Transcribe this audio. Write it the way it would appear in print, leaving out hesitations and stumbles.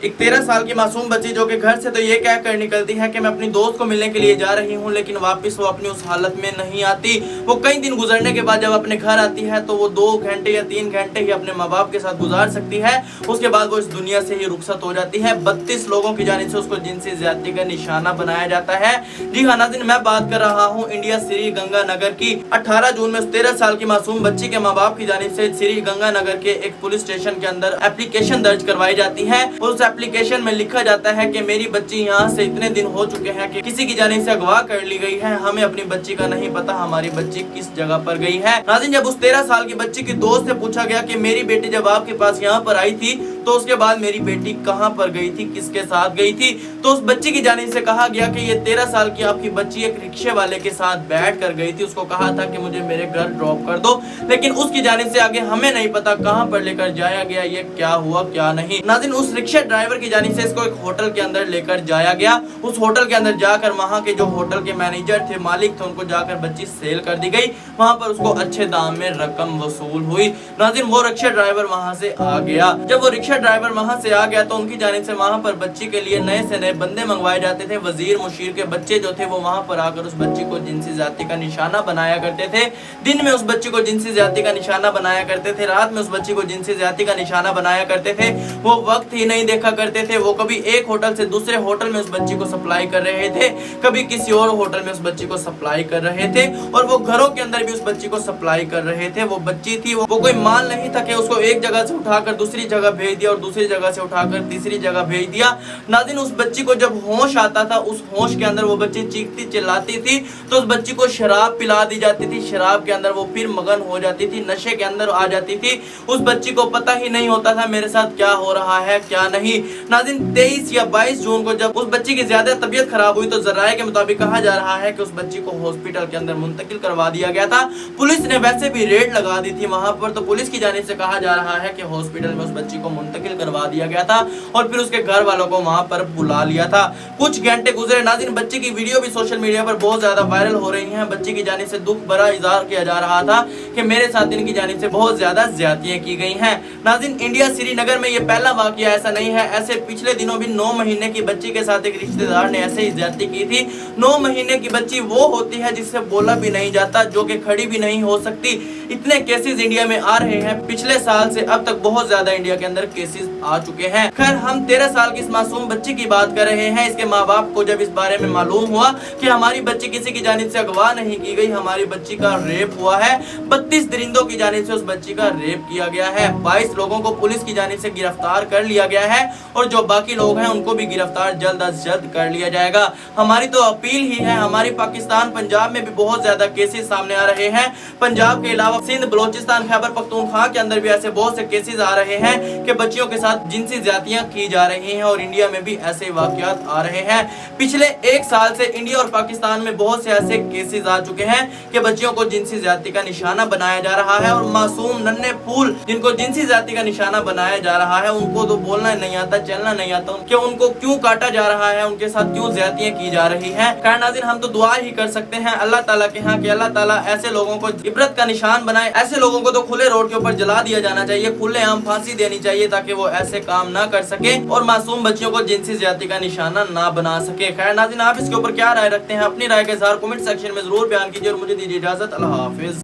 एक 13 साल की मासूम बच्ची जो कि घर से तो ये कह कर निकलती है कि मैं अपनी दोस्त को मिलने के लिए जा रही हूँ, लेकिन वापस वो अपनी उस हालत में नहीं आती। वो कई दिन गुजरने के बाद जब अपने घर आती है तो वो 2 घंटे या 3 घंटे ही अपने माँ बाप के साथ गुजार सकती है। उसके बाद वो इस दुनिया से ही रुखसत हो जाती है। 32 लोगों की जानिब से उसको जिनसी ज्यादती का निशाना बनाया जाता है। जी हाँ नाज़रीन, मैं बात कर रहा हूँ इंडिया श्री गंगानगर की। 18 जून में 13 साल की मासूम बच्ची के माँ बाप की जानिब से श्री गंगानगर के एक पुलिस स्टेशन के अंदर एप्लीकेशन दर्ज करवाई जाती है। उस एप्लीकेशन में लिखा जाता है कि मेरी बच्ची यहाँ से इतने दिन हो चुके हैं कि किसी की जानिब से अगवा कर ली गई है। हमें अपनी बच्ची का नहीं पता हमारी बच्ची किस जगह पर गई है। नाज़रीन, जब उस 13 साल की बच्ची की दोस्त से पूछा गया कि मेरी बेटी जब आपके पास यहाँ पर आई थी तो उसके बाद मेरी बेटी कहाँ पर गई थी, किसके साथ गई थी, तो उस बच्ची की जानिब से कहा गया कि ये 13 साल की आपकी बच्ची एक रिक्शे वाले के साथ बैठ कर गई थी। उसको कहा था कि मुझे मेरे घर ड्रॉप कर दो, लेकिन उसकी जानिब से आगे हमें नहीं पता कहाँ पर लेकर जाया गया, ये क्या हुआ क्या नहीं। नाज़रीन, उस रिक्शा ड्राइवर की जानिब से इसको एक होटल के अंदर लेकर जाया गया। उस होटल के अंदर जाकर वहाँ के जो होटल के मैनेजर थे, मालिक थे, उनको जाकर बच्ची सेल कर दी गई। वहाँ पर उसको अच्छे दाम में रकम वसूल हुई। नाज़रीन, वो रिक्शा ड्राइवर वहाँ से आ गया। जब वो रिक्शा ड्राइवर वहाँ से आ गया तो उनकी जानिब से वहाँ पर बच्ची के लिए नए से नए बंदे मंगवाए जाते थे। वजीर मुशीर के बच्चे जो थे वो वहाँ पर आकर उस बच्ची को जिनसी ज्यादती का निशाना बनाया करते थे। दिन में उस बच्ची को जिनसी ज्यादती का निशाना बनाया करते थे, रात में उस बच्ची को जिनसी ज्यादती का निशाना बनाया करते थे। वो वक्त ही नहीं देखा करते थे। वो कभी एक होटल से दूसरे होटल में उस बच्ची को सप्लाई कर रहे थे, कभी किसी और होटल में उस बच्ची को सप्लाई कर रहे थे, और वो घरों के अंदर भी उस बच्ची को सप्लाई कर रहे थे। वो बच्ची थी, वो कोई माल नहीं था कि उसको एक जगह से उठाकर दूसरी जगह भेज दिया और दूसरी जगह से उठाकर तीसरी जगह भेज दिया। नाज़रीन, उस बच्ची को जब होश आता था, उस होश के अंदर वो बच्ची चीखती चिल्लाती थी तो उस बच्ची को शराब पिला दी जाती थी। शराब के अंदर वो फिर मगन हो जाती थी, नशे के अंदर आ जाती थी। उस बच्ची को पता ही नहीं होता था मेरे साथ क्या हो रहा है क्या नहीं। नाज़रीन, 23 या 22 जून को जब उस बच्ची की ज्यादा तबीयत खराब हुई तो जराये के मुताबिक कहा जा रहा है कि उस बच्ची को हॉस्पिटल के अंदर मुंतकिल करवा दिया गया था। पुलिस ने वैसे भी रेड लगा दी थी वहां पर, तो पुलिस की जानिब से कहा जा रहा है कि हॉस्पिटल में उस बच्ची को मुंतकिल करवा दिया गया था और फिर उसके घर वालों को वहां पर बुला लिया था। कुछ घंटे गुजरे। नाज़रीन, बच्ची की वीडियो भी सोशल मीडिया पर बहुत ज्यादा वायरल हो रही है। बच्ची की जानिब से दुख भरा इजहार किया जा रहा था कि मेरे साथ इनकी जानिब से बहुत ज्यादा ज्यादतियां की गई हैं। नाज़रीन, इंडिया श्रीनगर में ये पहला वाकया ऐसा नहीं है। ऐसे पिछले दिनों भी 9 महीने की बच्ची के साथ एक रिश्तेदार ने ऐसे ही ज्यादती की थी। 9 महीने की बच्ची वो होती है जिससे बोला भी नहीं जाता, जो कि खड़ी भी नहीं हो सकती। इतने केसेस इंडिया में आ रहे हैं, पिछले साल से अब तक बहुत ज्यादा इंडिया के अंदर केसेस आ चुके हैं। खैर, हम 13 साल की इस मासूम बच्ची की बात कर रहे हैं। इसके माँ बाप को जब इस बारे में मालूम हुआ कि हमारी बच्ची किसी की जानिब से अगवा नहीं की गई, हमारी बच्ची का रेप हुआ है, 32 दरिंदों की जानिब से उस बच्ची का रेप किया गया है, 22 लोगों को पुलिस की जानिब से गिरफ्तार कर लिया गया है और जो बाकी लोग हैं उनको भी गिरफ्तार जल्द अज जल्द कर लिया जाएगा। हमारी तो अपील ही है, हमारी पाकिस्तान पंजाब में भी बहुत ज्यादा केसेस सामने आ रहे हैं। पंजाब के अलावा सिंध, बलोचिस्तान, खैबर पख्तूनख्वा के अंदर भी ऐसे बहुत से केसेस आ रहे हैं कि बच्चियों के साथ जिनसी ज्यादतियां की जा रही हैं और इंडिया में भी ऐसे वाकयात आ रहे हैं। पिछले 1 साल से इंडिया और पाकिस्तान में बहुत से ऐसे केसेस आ चुके हैं कि बच्चियों को जिनसी ज्यादती का निशाना बनाया जा रहा है और मासूम नन्हे फूल जिनको जिनसी ज्यादती का निशाना बनाया जा रहा है उनको तो बोलना नहीं आता, चलना नहीं आता कि उनको क्यों काटा जा रहा है, उनके साथ क्यों ज्यादतियां की जा रही हैं। खैर नाज़रीन, हम तो दुआ ही कर सकते हैं अल्लाह ताला के यहाँ कि अल्लाह ताला ऐसे लोगों को इबरत का निशान बनाए। ऐसे लोगों को तो खुले रोड के ऊपर जला दिया जाना चाहिए, खुलेआम फांसी देनी चाहिए ताकि वो ऐसे काम ना कर सके और मासूम बच्चियों को जिनसी ज्यादती का निशाना ना बना सके। खैर नाज़रीन, आप इसके ऊपर क्या राय रखते हैं? अपनी राय का इज़हार कमेंट सेक्शन में जरूर बयान कीजिए और मुझे दीजिए इजाजत। अल्लाह हाफिज।